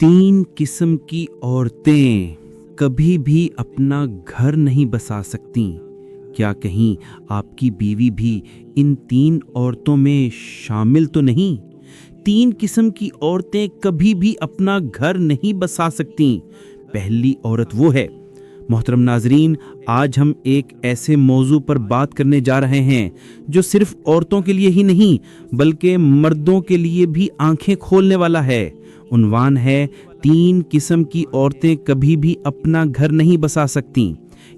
तीन किस्म की औरतें कभी भी अपना घर नहीं बसा सकती। क्या कहीं आपकी बीवी भी इन तीन औरतों में शामिल तो नहीं? तीन किस्म की औरतें कभी भी अपना घर नहीं बसा सकती। पहली औरत वो है, मोहतरम नाजरीन, आज हम एक ऐसे मौजू पर बात करने जा रहे हैं जो सिर्फ औरतों के लिए ही नहीं बल्कि मर्दों के लिए भी आंखें खोलने वाला है। उन्वान है, तीन किस्म की औरतें कभी भी अपना घर नहीं बसा सकती।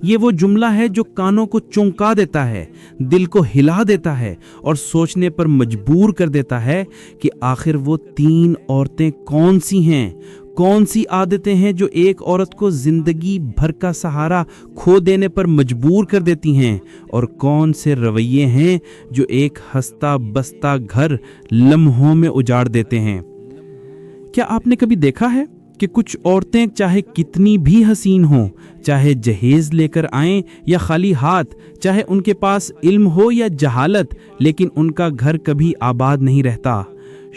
ये वो जुमला है जो कानों को चौंका देता है, दिल को हिला देता है और सोचने पर मजबूर कर देता है कि आखिर वो तीन औरतें कौन सी हैं, कौन सी आदतें हैं जो एक औरत को जिंदगी भर का सहारा खो देने पर मजबूर कर देती हैं, और कौन से रवैये हैं जो एक हंसता बसता घर लम्हों में उजाड़ देते हैं। क्या आपने कभी देखा है कि कुछ औरतें चाहे कितनी भी हसीन हों, चाहे जहेज लेकर आएं या खाली हाथ, चाहे उनके पास इल्म हो या जहालत, लेकिन उनका घर कभी आबाद नहीं रहता।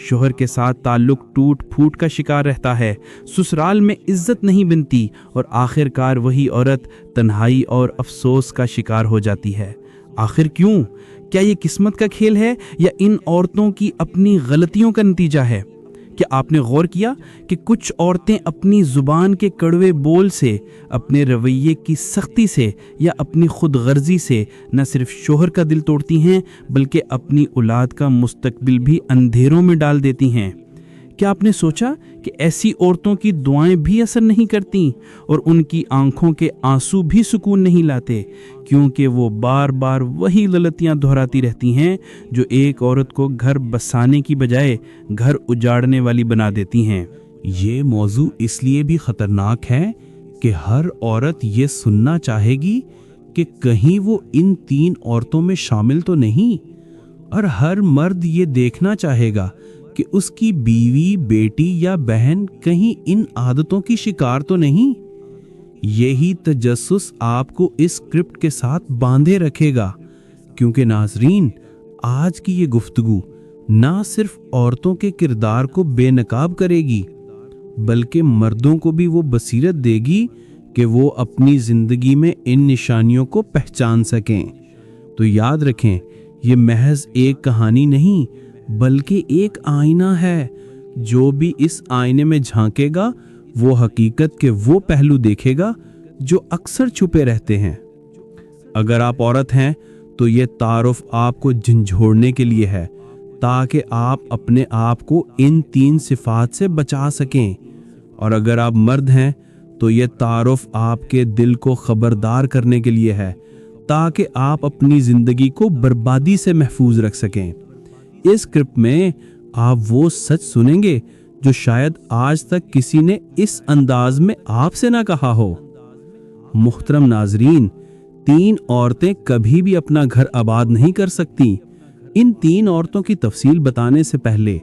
शोहर के साथ ताल्लुक टूट फूट का शिकार रहता है, ससुराल में इज्जत नहीं बनती और आखिरकार वही औरत तन्हाई और अफसोस का शिकार हो जाती है। आखिर क्यों? क्या ये किस्मत का खेल है या इन औरतों की अपनी गलतियों का नतीजा है? क्या आपने गौर किया कि कुछ औरतें अपनी जुबान के कड़वे बोल से, अपने रवैये की सख्ती से या अपनी खुद गर्जी से न सिर्फ शोहर का दिल तोड़ती हैं बल्कि अपनी औलाद का मुस्तकबिल भी अंधेरों में डाल देती हैं? क्या आपने सोचा कि ऐसी औरतों की दुआएं भी असर नहीं करती और उनकी आंखों के आंसू भी सुकून नहीं लाते, क्योंकि वो बार बार वही गलतियां दोहराती रहती हैं जो एक औरत को घर बसाने की बजाय घर उजाड़ने वाली बना देती हैं। ये मौजू इसलिए भी खतरनाक है कि हर औरत ये सुनना चाहेगी कि कहीं वो इन तीन औरतों में शामिल तो नहीं, और हर मर्द ये देखना चाहेगा कि उसकी बीवी, बेटी या बहन कहीं इन आदतों की शिकार तो नहीं। यही तजस्सुस आपको इस स्क्रिप्ट के साथ बांधे रखेगा, क्योंकि नाजरीन, आज की ये गुफ्तगू ना सिर्फ औरतों के किरदार को बेनकाब करेगी बल्कि मर्दों को भी वो बसीरत देगी कि वो अपनी जिंदगी में इन निशानियों को पहचान सकें। तो याद रखें, ये महज एक कहानी नहीं बल्कि एक आईना है। जो भी इस आईने में झांकेगा वो हकीकत के वो पहलू देखेगा जो अक्सर छुपे रहते हैं। अगर आप औरत हैं तो ये तारुफ आपको झंझोड़ने के लिए है, ताकि आप अपने आप को इन तीन सिफात से बचा सकें, और अगर आप मर्द हैं तो ये तारुफ आपके दिल को खबरदार करने के लिए है, ताकि आप अपनी जिंदगी को बर्बादी से महफूज रख सकें। इस स्क्रिप्ट में आप वो सच सुनेंगे जो शायद आज तक किसी ने इस अंदाज में आपसे ना कहा हो। मुहतरम नाजरीन, तीन औरतें कभी भी अपना घर आबाद नहीं कर सकती। इन तीन औरतों की तफसील बताने से पहले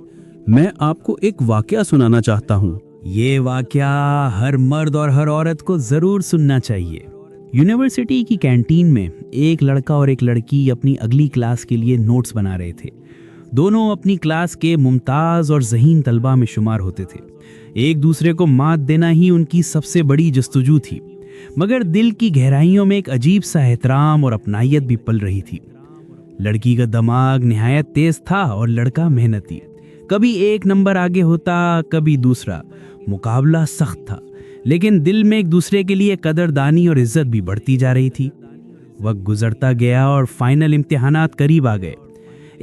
मैं आपको एक वाकया सुनाना चाहता हूँ। ये वाकया हर मर्द और हर औरत को जरूर सुनना चाहिए। यूनिवर्सिटी की कैंटीन में एक लड़का और एक लड़की अपनी अगली क्लास के लिए नोट्स बना रहे थे। दोनों अपनी क्लास के मुमताज और ज़हीन तलबा में शुमार होते थे। एक दूसरे को मात देना ही उनकी सबसे बड़ी जस्तजू थी, मगर दिल की गहराइयों में एक अजीब सा एहतराम और अपनायत भी पल रही थी। लड़की का दिमाग निहायत तेज था और लड़का मेहनती। कभी एक नंबर आगे होता, कभी दूसरा। मुकाबला सख्त था, लेकिन दिल में एक दूसरे के लिए कदरदानी और इज्जत भी बढ़ती जा रही थी। वक्त गुजरता गया और फाइनल इम्तिहानात करीब आ गए।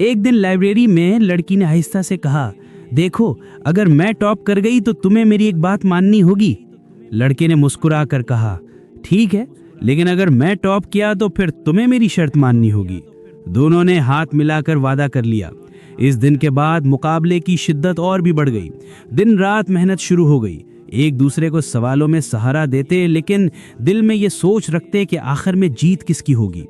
एक दिन लाइब्रेरी में लड़की ने आहिस्ता से कहा, देखो, अगर मैं टॉप कर गई तो तुम्हें मेरी एक बात माननी होगी। लड़के ने मुस्कुरा कर कहा, ठीक है, लेकिन अगर मैं टॉप किया तो फिर तुम्हें मेरी शर्त माननी होगी। दोनों ने हाथ मिलाकर वादा कर लिया। इस दिन के बाद मुकाबले की शिद्दत और भी बढ़ गई। दिन रात मेहनत शुरू हो गई। एक दूसरे को सवालों में सहारा देते, लेकिन दिल में ये सोच रखते कि आखिर में जीत किसकी होगी।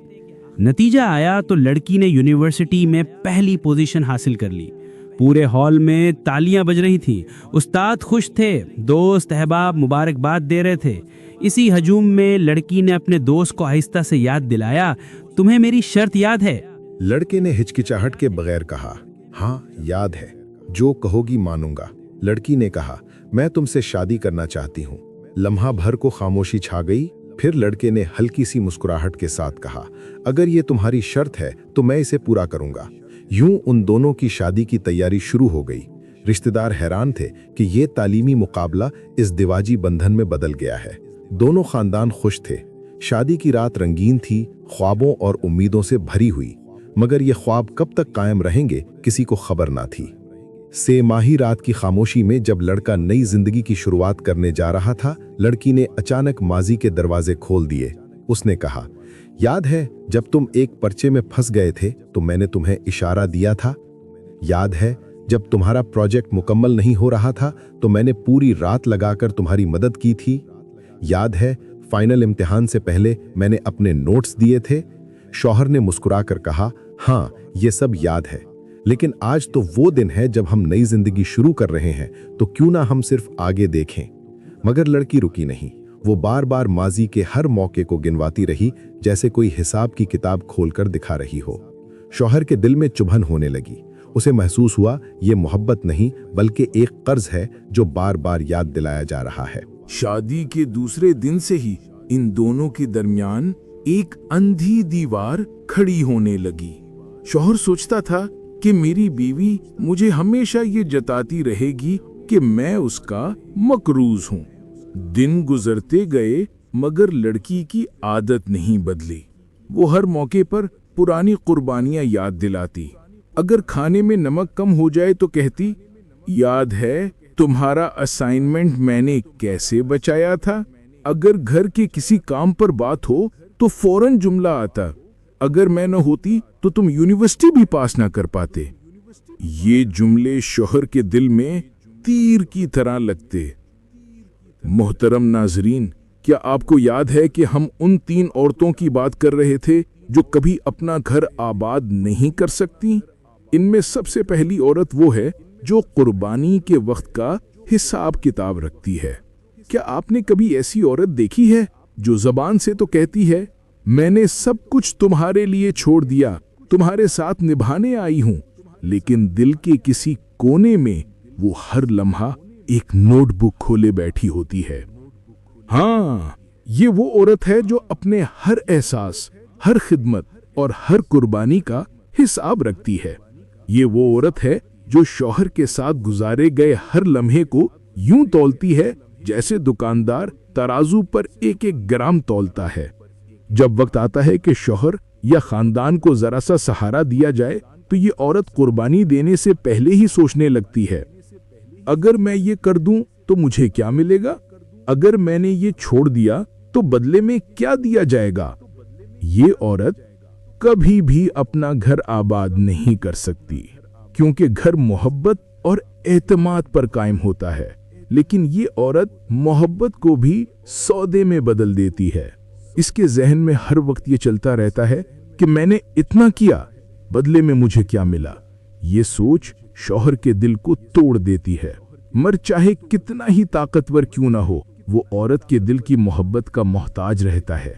नतीजा आया तो लड़की ने यूनिवर्सिटी में पहली पोजीशन हासिल कर ली। पूरे हॉल में तालियां बज रही थी, उस्ताद खुश थे, दोस्त अहबाब मुबारकबाद दे रहे थे। इसी हजूम में लड़की ने अपने दोस्त को आहिस्ता से याद दिलाया, तुम्हें मेरी शर्त याद है? लड़के ने हिचकिचाहट के बगैर कहा, हाँ याद है, जो कहोगी मानूंगा। लड़की ने कहा, मैं तुमसे शादी करना चाहती हूँ। लम्हा भर को खामोशी छा गई, फिर लड़के ने हल्की सी मुस्कुराहट के साथ कहा, अगर ये तुम्हारी शर्त है तो मैं इसे पूरा करूंगा। यूं उन दोनों की शादी की तैयारी शुरू हो गई। रिश्तेदार हैरान थे कि ये तालीमी मुकाबला इस दिवाजी बंधन में बदल गया है। दोनों खानदान खुश थे। शादी की रात रंगीन थी, ख्वाबों और उम्मीदों से भरी हुई, मगर ये ख्वाब कब तक कायम रहेंगे किसी को खबर ना थी। सेमाही रात की खामोशी में जब लड़का नई जिंदगी की शुरुआत करने जा रहा था, लड़की ने अचानक माजी के दरवाजे खोल दिए। उसने कहा, याद है जब तुम एक पर्चे में फंस गए थे तो मैंने तुम्हें इशारा दिया था? याद है जब तुम्हारा प्रोजेक्ट मुकम्मल नहीं हो रहा था तो मैंने पूरी रात लगाकर तुम्हारी मदद की थी? याद है फाइनल इम्तिहान से पहले मैंने अपने नोट्स दिए थे? शौहर ने मुस्कुराकर कहा, हाँ ये सब याद है, लेकिन आज तो वो दिन है जब हम नई जिंदगी शुरू कर रहे हैं, तो क्यों ना हम सिर्फ आगे देखें। मगर लड़की रुकी नहीं। वो बार बार माजी के हर मौके को गिनवाती रही, जैसे कोई हिसाब की किताब खोलकर दिखा रही हो। शौहर के दिल में चुभन होने लगी। उसे महसूस हुआ ये मोहब्बत नहीं बल्कि एक कर्ज है जो बार बार याद दिलाया जा रहा है। शादी के दूसरे दिन से ही इन दोनों के दरमियान एक अंधी दीवार खड़ी होने लगी। शौहर सोचता था कि मेरी बीवी मुझे हमेशा ये जताती रहेगी कि मैं उसका मकरूज हूँ। दिन गुजरते गए मगर लड़की की आदत नहीं बदली। वो हर मौके पर पुरानी कुर्बानियां याद दिलाती। अगर खाने में नमक कम हो जाए तो कहती, याद है तुम्हारा असाइनमेंट मैंने कैसे बचाया था? अगर घर के किसी काम पर बात हो तो फौरन जुमला आता, अगर मैं न होती तो तुम यूनिवर्सिटी भी पास ना कर पाते। ये जुमले शौहर के दिल में तीर की तरह लगते। मोहतरम नाजरीन, क्या आपको याद है कि हम उन 3 औरतों की बात कर रहे थे जो कभी अपना घर आबाद नहीं कर सकती? इनमें सबसे पहली औरत वो है जो कुर्बानी के वक्त का हिसाब किताब रखती है। क्या आपने कभी ऐसी औरत देखी है जो जबान से तो कहती है, मैंने सब कुछ तुम्हारे लिए छोड़ दिया, तुम्हारे साथ निभाने आई हूं, लेकिन दिल के किसी कोने में वो हर लम्हा एक नोटबुक खोले बैठी होती है। हाँ, ये वो औरत है जो अपने हर एहसास, हर खिदमत और हर कुर्बानी का हिसाब रखती है। ये वो औरत है जो शौहर के साथ गुजारे गए हर लम्हे को यूं तौलती है जैसे दुकानदार तराजू पर एक एक ग्राम तौलता है। जब वक्त आता है कि शौहर या खानदान को जरा सा सहारा दिया जाए तो ये औरत कुर्बानी देने से पहले ही सोचने लगती है, अगर मैं ये कर दूं तो मुझे क्या मिलेगा? अगर मैंने ये छोड़ दिया तो बदले में क्या दिया जाएगा? ये औरत कभी भी अपना घर आबाद नहीं कर सकती, क्योंकि घर मोहब्बत और एतमाद पर कायम होता है। लेकिन ये औरत मोहब्बत को भी सौदे में बदल देती है। इसके जहन में हर वक्त ये चलता रहता है कि मैंने इतना किया, बदले में मुझे क्या मिला? ये सोच शौहर के दिल को तोड़ देती है। मर चाहे कितना ही ताकतवर क्यों ना हो, वो औरत के दिल की मोहब्बत का मोहताज रहता है।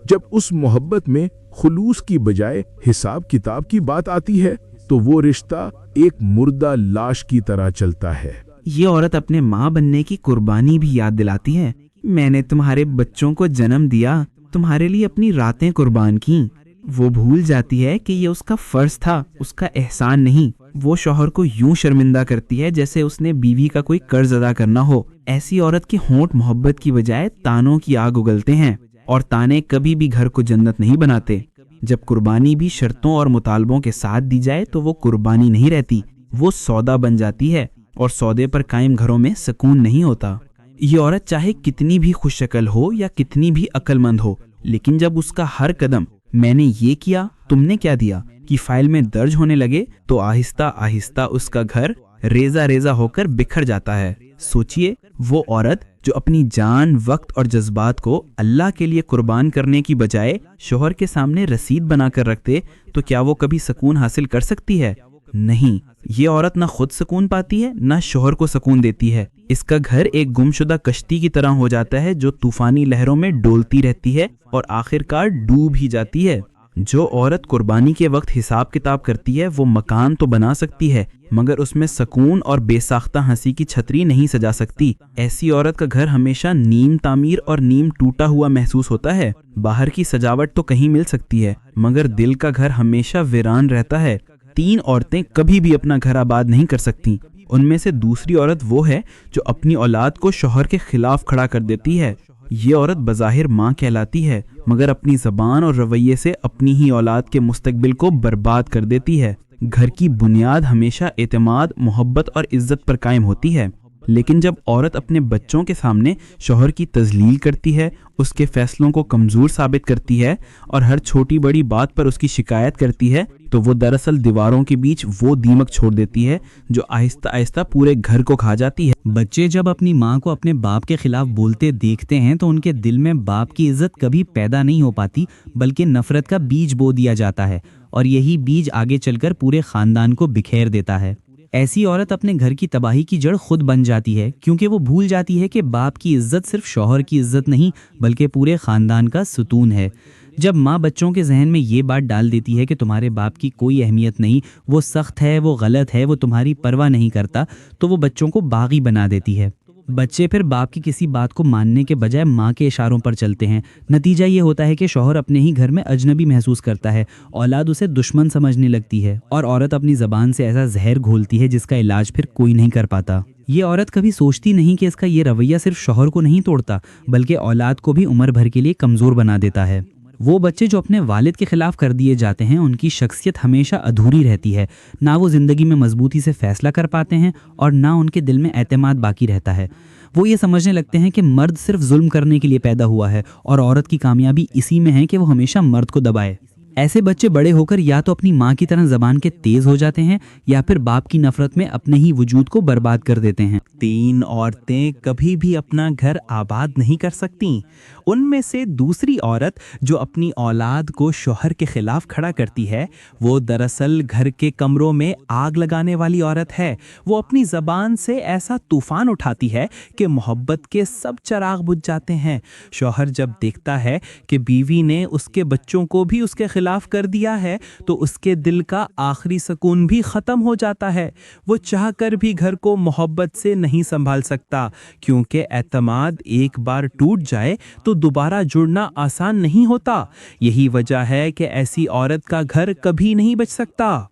जब उस मोहब्बत में खुलूस की बजाय हिसाब किताब की बात आती है तो वो रिश्ता एक मुर्दा लाश की तरह चलता है। ये औरत अपने माँ बनने की कुर्बानी भी याद दिलाती है। मैंने तुम्हारे बच्चों को जन्म दिया, तुम्हारे लिए अपनी रातें कुर्बान की। वो भूल जाती है कि ये उसका फर्ज था, उसका एहसान नहीं। वो शौहर को यूं शर्मिंदा करती है जैसे उसने बीवी का कोई कर्ज अदा करना हो। ऐसी औरत के होंठ मोहब्बत की बजाय तानों की आग उगलते हैं, और ताने कभी भी घर को जन्नत नहीं बनाते। जब कुर्बानी भी शर्तों और मुतालबों के साथ दी जाए तो वो कुर्बानी नहीं रहती, वो सौदा बन जाती है, और सौदे पर कायम घरों में सुकून नहीं होता। ये औरत चाहे कितनी भी खुशशक्ल हो या कितनी भी अक्लमंद हो, लेकिन जब उसका हर कदम मैंने ये किया, तुमने क्या दिया कि फाइल में दर्ज होने लगे तो आहिस्ता आहिस्ता उसका घर रेजा रेजा होकर बिखर जाता है। सोचिए, वो औरत जो अपनी जान, वक्त और जज्बात को अल्लाह के लिए कुर्बान करने की बजाय शौहर के सामने रसीद बनाकर रखते, तो क्या वो कभी सुकून हासिल कर सकती है? नहीं। ये औरत ना खुद सुकून पाती है, ना शौहर को सुकून देती है। इसका घर एक गुमशुदा कश्ती की तरह हो जाता है जो तूफानी लहरों में डोलती रहती है और आखिरकार डूब ही जाती है। जो औरत कुर्बानी के वक्त हिसाब किताब करती है वो मकान तो बना सकती है मगर उसमें सुकून और बेसाख्ता हंसी की छतरी नहीं सजा सकती। ऐसी औरत का घर हमेशा नीम तामीर और नीम टूटा हुआ महसूस होता है। बाहर की सजावट तो कहीं मिल सकती है मगर दिल का घर हमेशा वीरान रहता है। 3 औरतें कभी भी अपना घर आबाद नहीं कर सकती। उनमें से दूसरी औरत वो है जो अपनी औलाद को शौहर के खिलाफ खड़ा कर देती है। ये औरत बज़ाहिर माँ कहलाती है मगर अपनी ज़बान और रवैये से अपनी ही औलाद के मुस्तकबिल को बर्बाद कर देती है। घर की बुनियाद हमेशा एतमाद, मोहब्बत और इज्जत पर कायम होती है, लेकिन जब औरत अपने बच्चों के सामने शौहर की तज़लील करती है, उसके फैसलों को कमज़ोर साबित करती है और हर छोटी बड़ी बात पर उसकी शिकायत करती है, तो वो दरअसल दीवारों के बीच वो दीमक छोड़ देती है जो आहिस्ता आहिस्ता पूरे घर को खा जाती है। बच्चे जब अपनी माँ को अपने बाप के खिलाफ बोलते देखते हैं तो उनके दिल में बाप की इज्जत कभी पैदा नहीं हो पाती, बल्कि नफरत का बीज बो दिया जाता है और यही बीज आगे चलकर पूरे खानदान को बिखेर देता है। ऐसी औरत अपने घर की तबाही की जड़ खुद बन जाती है, क्योंकि वो भूल जाती है कि बाप की इज्जत सिर्फ शौहर की इज्जत नहीं बल्कि पूरे खानदान का सुतून है। जब माँ बच्चों के जहन में ये बात डाल देती है कि तुम्हारे बाप की कोई अहमियत नहीं, वो सख्त है, वो गलत है, वो तुम्हारी परवाह नहीं करता, तो वो बच्चों को बागी बना देती है। बच्चे फिर बाप की किसी बात को मानने के बजाय माँ के इशारों पर चलते हैं। नतीजा ये होता है कि शौहर अपने ही घर में अजनबी महसूस करता है, औलाद उसे दुश्मन समझने लगती है और औरत अपनी ज़बान से ऐसा जहर घोलती है जिसका इलाज फिर कोई नहीं कर पाता। ये औरत कभी सोचती नहीं कि इसका ये रवैया सिर्फ शौहर को नहीं तोड़ता बल्कि औलाद को भी उम्र भर के लिए कमज़ोर बना देता है। वो बच्चे जो अपने वालिद के खिलाफ कर दिए जाते हैं, उनकी शख्सियत हमेशा अधूरी रहती है। ना वो ज़िंदगी में मजबूती से फैसला कर पाते हैं और ना उनके दिल में एतमाद बाकी रहता है। वो ये समझने लगते हैं कि मर्द सिर्फ जुल्म करने के लिए पैदा हुआ है और औरत की कामयाबी इसी में है कि वो हमेशा मर्द को दबाए। ऐसे बच्चे बड़े होकर या तो अपनी माँ की तरह ज़बान के तेज़ हो जाते हैं या फिर बाप की नफ़रत में अपने ही वजूद को बर्बाद कर देते हैं। 3 औरतें कभी भी अपना घर आबाद नहीं कर सकती। उनमें से दूसरी औरत जो अपनी औलाद को शौहर के खिलाफ खड़ा करती है, वो दरअसल घर के कमरों में आग लगाने वाली औरत है। वो अपनी ज़बान से ऐसा तूफान उठाती है कि मोहब्बत के सब चिराग बुझ जाते हैं। शौहर जब देखता है कि बीवी ने उसके बच्चों को भी उसके खिलाफ कर दिया है तो उसके दिल का आखिरी सुकून भी ख़त्म हो जाता है। वो चाहकर भी घर को मोहब्बत से नहीं संभाल सकता, क्योंकि एतमाद एक बार टूट जाए तो दोबारा जुड़ना आसान नहीं होता। यही वजह है कि ऐसी औरत का घर कभी नहीं बच सकता।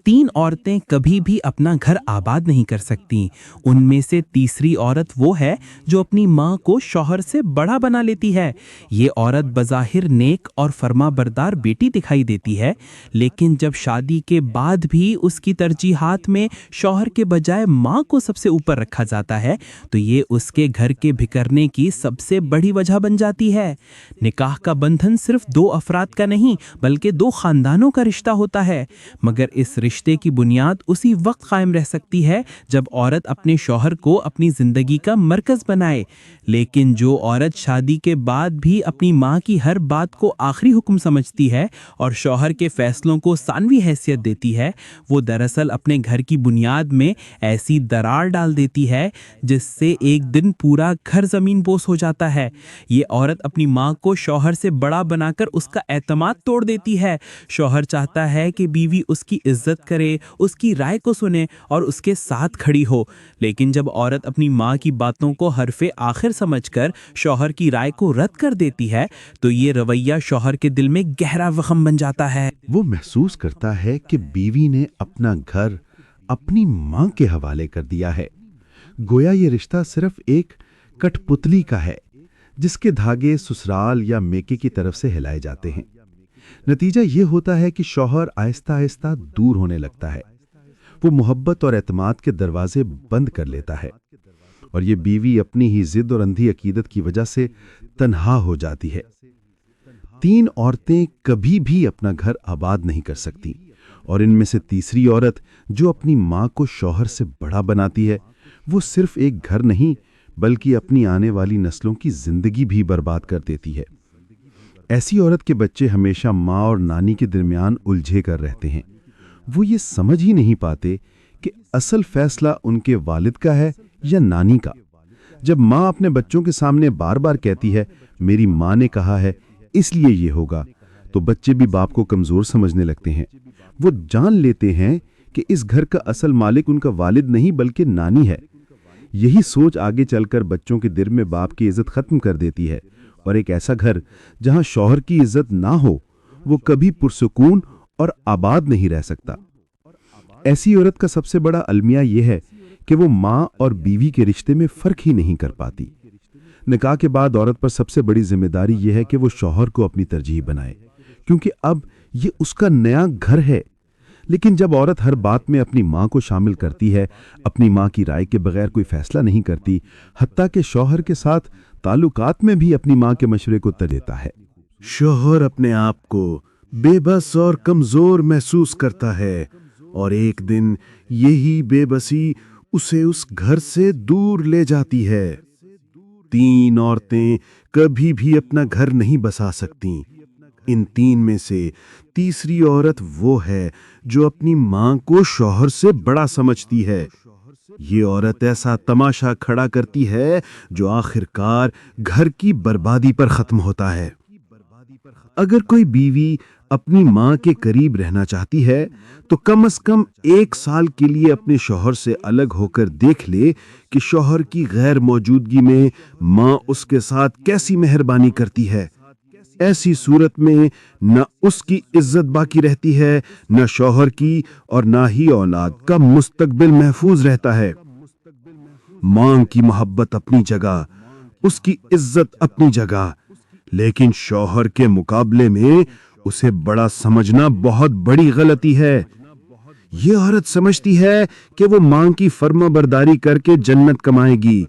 3 औरतें कभी भी अपना घर आबाद नहीं कर सकती। उनमें से तीसरी औरत वो है जो अपनी माँ को शौहर से बड़ा बना लेती है। ये औरत बज़ाहिर नेक और फर्माबरदार बेटी दिखाई देती है, लेकिन जब शादी के बाद भी उसकी तरजीहात में शौहर के बजाय माँ को सबसे ऊपर रखा जाता है तो ये उसके घर के बिखरने की सबसे बड़ी वजह बन जाती है। निकाह का बंधन सिर्फ 2 अफराद का नहीं बल्कि 2 खानदानों का रिश्ता होता है, मगर इस रिश्ते की बुनियाद उसी वक्त कायम रह सकती है जब औरत अपने शौहर को अपनी जिंदगी का मरकज बनाए। लेकिन जो औरत शादी के बाद भी अपनी माँ की हर बात को आखिरी हुक्म समझती है और शौहर के फैसलों को सानवी हैसियत देती है, वो दरअसल अपने घर की बुनियाद में ऐसी दरार डाल देती है जिससे एक दिन पूरा घर जमीन बोस हो जाता है। ये औरत अपनी माँ को शौहर से बड़ा बनाकर उसका एतमाद तोड़ देती है। शौहर चाहता है कि बीवी उसकी इज्जत करे, उसकी राय को सुने और उसके साथ खड़ी हो, लेकिन जब औरत अपनी माँ की बातों को हरफे आखिर समझकर शौहर की राय को रद्द कर देती है तो ये रवैया शौहर के दिल में गहरा जख्म बन जाता है। वो महसूस करता है कि बीवी ने अपना घर अपनी माँ के हवाले कर दिया है। गोया ये रिश्ता सिर्फ एक कठपुतली का है जिसके धागे ससुराल या मेके की तरफ से हिलाए जाते हैं। नतीजा ये होता है कि शौहर आहिस्ता आहिस्ता दूर होने लगता है। वो मोहब्बत और एतमाद के दरवाजे बंद कर लेता है और ये बीवी अपनी ही जिद और अंधी अकीदत की वजह से तन्हा हो जाती है। 3 औरतें कभी भी अपना घर आबाद नहीं कर सकती और इनमें से तीसरी औरत जो अपनी माँ को शौहर से बड़ा बनाती है, वो सिर्फ एक घर नहीं बल्कि अपनी आने वाली नस्लों की जिंदगी भी बर्बाद कर देती है। ऐसी औरत के बच्चे हमेशा माँ और नानी के दरमियान उलझे कर रहते हैं। वो ये समझ ही नहीं पाते कि असल फैसला उनके वालिद का है या नानी का। जब माँ अपने बच्चों के सामने बार बार कहती है मेरी माँ ने कहा है इसलिए ये होगा, तो बच्चे भी बाप को कमजोर समझने लगते हैं। वो जान लेते हैं कि इस घर का असल मालिक उनका वालिद नहीं बल्कि नानी है। यही सोच आगे चलकर बच्चों के दिल में बाप की इज्जत खत्म कर देती है, और एक ऐसा घर जहां शौहर की इज्जत ना हो वो कभी पुरसुकून और आबाद नहीं रह सकता। ऐसी औरत का सबसे बड़ा अलमिया यह है कि वो माँ और बीवी के रिश्ते में फर्क ही नहीं कर पाती। निकाह के बाद औरत पर सबसे बड़ी जिम्मेदारी यह है कि वो शौहर को अपनी तरजीह बनाए, क्योंकि अब ये उसका नया घर है। लेकिन जब औरत हर बात में अपनी माँ को शामिल करती है, अपनी माँ की राय के बगैर कोई फैसला नहीं करती, हत्ता कि शौहर के साथ ताल्लुकात में भी अपनी माँ के मशवरे को तरजीह देता है, शौहर अपने आप को बेबस और कमजोर महसूस करता है, और एक दिन यही बेबसी उसे उस घर से दूर ले जाती है। 3 औरतें कभी भी अपना घर नहीं बसा सकती। इन 3 में से तीसरी औरत वो है जो अपनी मां को शौहर से बड़ा समझती है। ये औरत ऐसा तमाशा खड़ा करती है जो आखिरकार घर की बर्बादी पर खत्म होता है। अगर कोई बीवी अपनी मां के करीब रहना चाहती है तो कम से कम 1 साल के लिए अपने शौहर से अलग होकर देख ले कि शौहर की गैर मौजूदगी में मां उसके साथ कैसी मेहरबानी करती है। ऐसी सूरत में न उसकी इज्जत बाकी रहती है, न शौहर की, और न ही औलाद का मुस्तकबिल महफूज रहता है। मां की मोहब्बत अपनी जगह, उसकी इज्जत अपनी जगह, लेकिन शौहर के मुकाबले में उसे बड़ा समझना बहुत बड़ी गलती है। ये औरत समझती है कि वो मां की फर्माबरदारी करके जन्नत कमाएगी,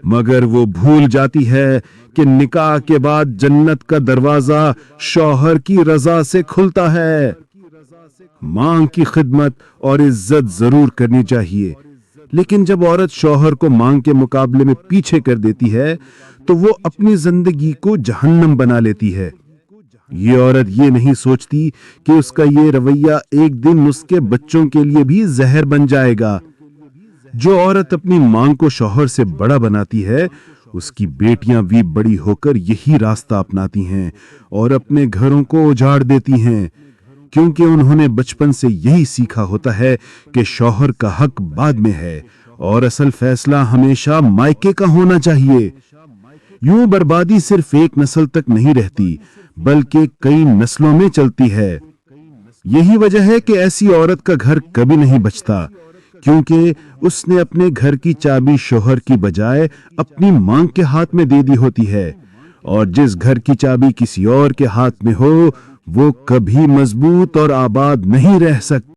मगर वो भूल जाती है कि निकाह के बाद जन्नत का दरवाजा शौहर की रजा से खुलता है। मां की खिदमत और इज्जत जरूर करनी चाहिए, लेकिन जब औरत शौहर को मां के मुकाबले में पीछे कर देती है तो वो अपनी जिंदगी को जहन्नम बना लेती है। ये औरत ये नहीं सोचती कि उसका ये रवैया एक दिन उसके बच्चों के लिए भी जहर बन जाएगा। जो औरत अपनी मां को शौहर से बड़ा बनाती है, उसकी बेटियां भी बड़ी होकर यही रास्ता अपनाती हैं और अपने घरों को उजाड़ देती हैं, क्योंकि उन्होंने बचपन से यही सीखा होता है कि शौहर का हक बाद में है और असल फैसला हमेशा मायके का होना चाहिए। यूं बर्बादी सिर्फ एक नस्ल तक नहीं रहती, बल्कि कई नस्लों में चलती है। यही वजह है कि ऐसी औरत का घर कभी नहीं बचता, क्योंकि उसने अपने घर की चाबी शौहर की बजाय अपनी मां के हाथ में दे दी होती है, और जिस घर की चाबी किसी और के हाथ में हो वो कभी मजबूत और आबाद नहीं रह सकती।